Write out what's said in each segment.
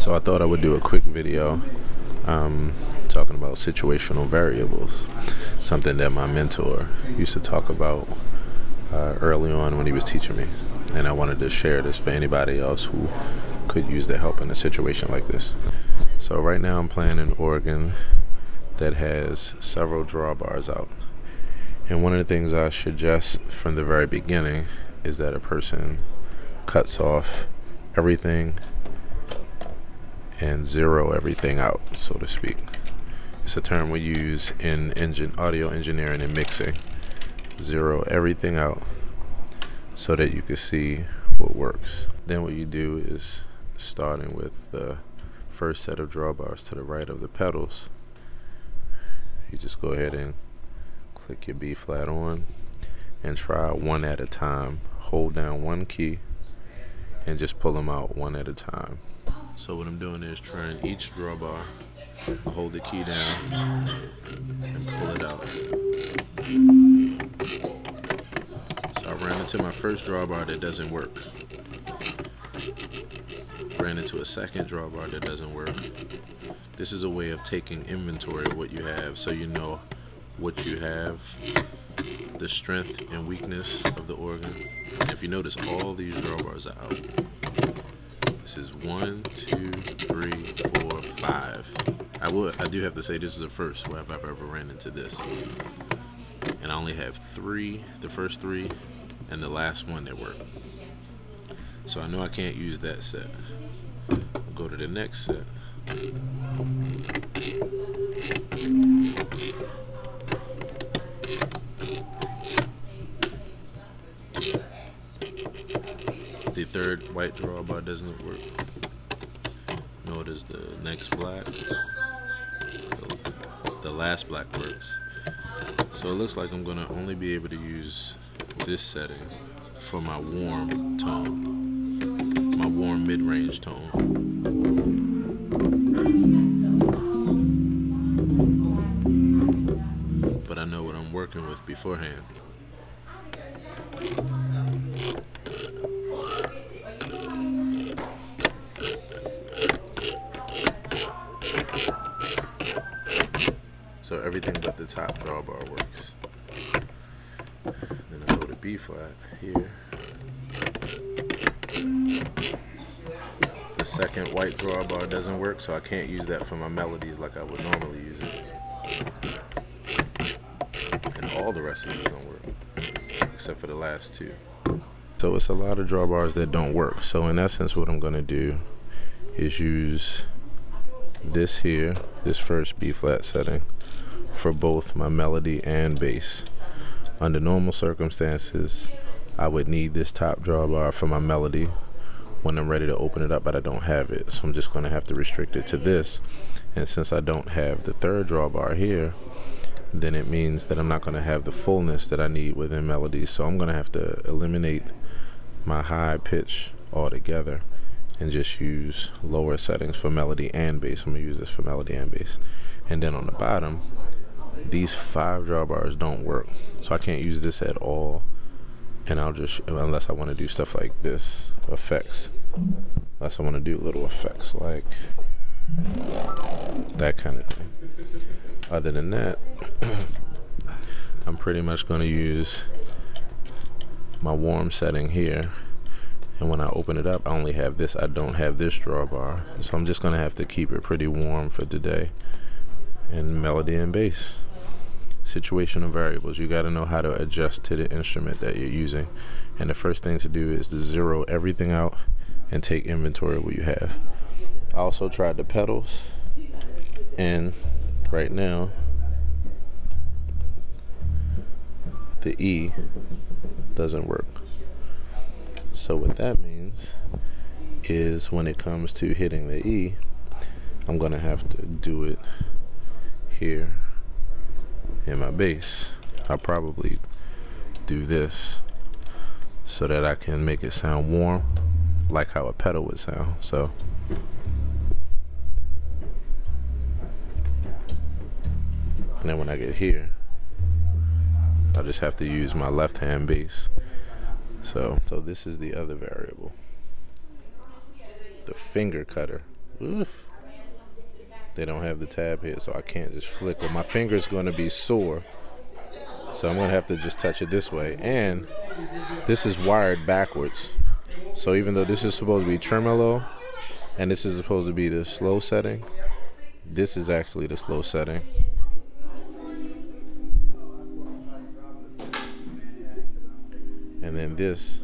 So I thought I would do a quick video talking about situational variables, something that my mentor used to talk about early on when he was teaching me, and I wanted to share this for anybody else who could use their help in a situation like this. So right now I'm playing an organ that has several drawbars out, and one of the things I suggest from the very beginning is that a person cuts off everything and zero everything out, so to speak. It's a term we use in audio engineering and mixing. Zero everything out so that you can see what works. Then what you do is, starting with the first set of drawbars to the right of the pedals, you just go ahead and click your B flat on and try one at a time. Hold down one key and just pull them out one at a time. So what I'm doing is trying each drawbar, hold the key down and pull it out. So I ran into my first drawbar that doesn't work. Ran into a second drawbar that doesn't work. This is a way of taking inventory of what you have, so you know what you have, the strength and weakness of the organ. And if you notice, all these drawbars are out. This is 1, 2, 3, 4, 5. I do have to say this is the first where I've ever ran into this. And I only have 3, the first 3, and the last one that work. So I know I can't use that set. I'll go to the next set. The third white drawbar doesn't work, nor does the next black. The last black works. So it looks like I'm going to only be able to use this setting for my warm tone, my warm mid-range tone. But I know what I'm working with beforehand. So everything but the top drawbar works. Then I go to B flat here. The second white drawbar doesn't work, so I can't use that for my melodies like I would normally use it. And all the rest of these don't work, except for the last 2. So it's a lot of drawbars that don't work. So in essence, what I'm gonna do is use this here, this first B flat setting, for both my melody and bass. Under normal circumstances, I would need this top drawbar for my melody when I'm ready to open it up, but I don't have it, so I'm just going to have to restrict it to this. And since I don't have the third drawbar here, then it means that I'm not going to have the fullness that I need within melody, so I'm going to have to eliminate my high pitch altogether and just use lower settings for melody and bass. I'm going to use this for melody and bass. And then on the bottom, these 5 drawbars don't work, so I can't use this at all. And I'll just, unless I want to do stuff like this, effects, unless I want to do little effects like that kind of thing. Other than that, I'm pretty much going to use my warm setting here, and when I open it up, I only have this. I don't have this drawbar, so I'm just going to have to keep it pretty warm for today. And melody and bass. Situational variables. You got to know how to adjust to the instrument that you're using. And the first thing to do is to zero everything out and take inventory of what you have. I also tried the pedals, and right now the E doesn't work. So what that means is when it comes to hitting the E, I'm going to have to do it here in my bass. I'll probably do this so that I can make it sound warm, like how a pedal would sound. So and then when I get here, I'll just have to use my left hand bass. So this is the other variable. The finger cutter Oof. They don't have the tab here, so I can't just flick it. My finger's going to be sore, so I'm going to have to just touch it this way. And this is wired backwards, so even though this is supposed to be tremolo and this is supposed to be the slow setting, this is actually the slow setting. And then this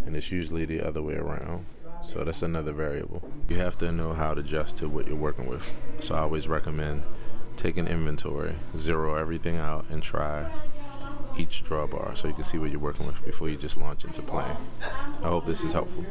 and it's usually the other way around, so that's another variable. You have to know how to adjust to what you're working with, so I always recommend taking inventory, zero everything out, and try each drawbar so you can see what you're working with before you just launch into playing. I hope this is helpful.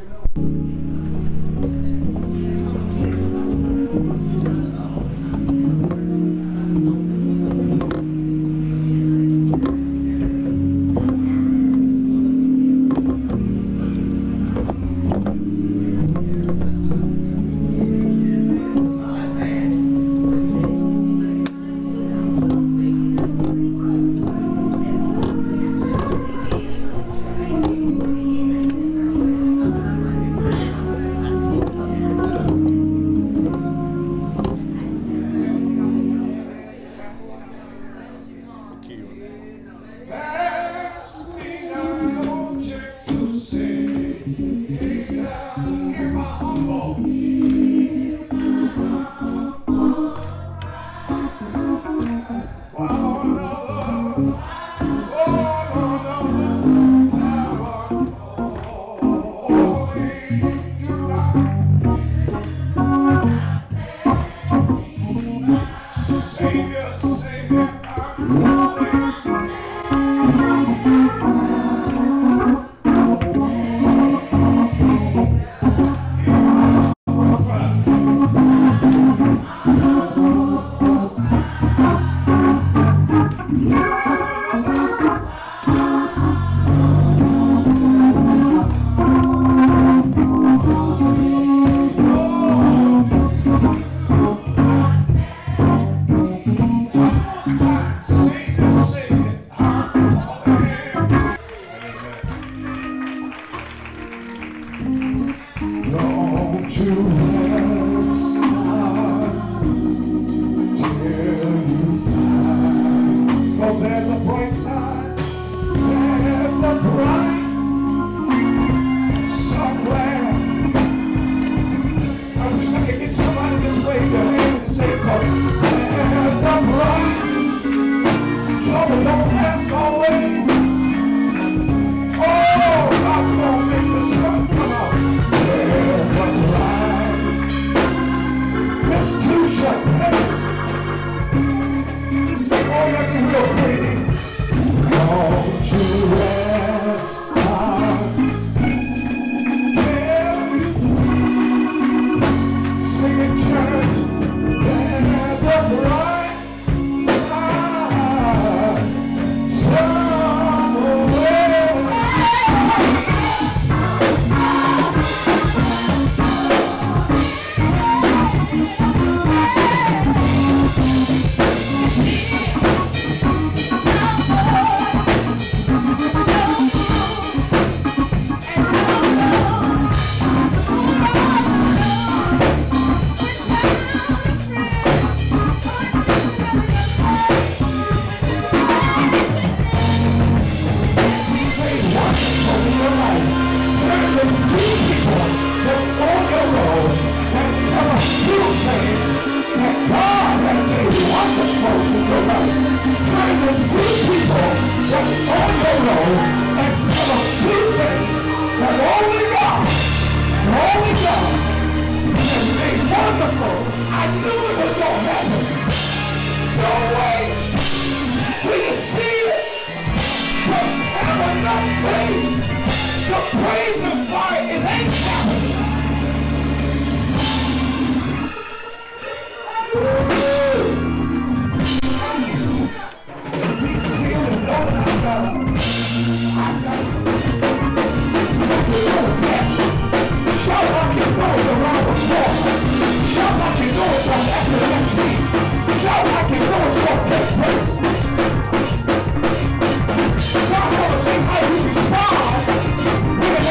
We're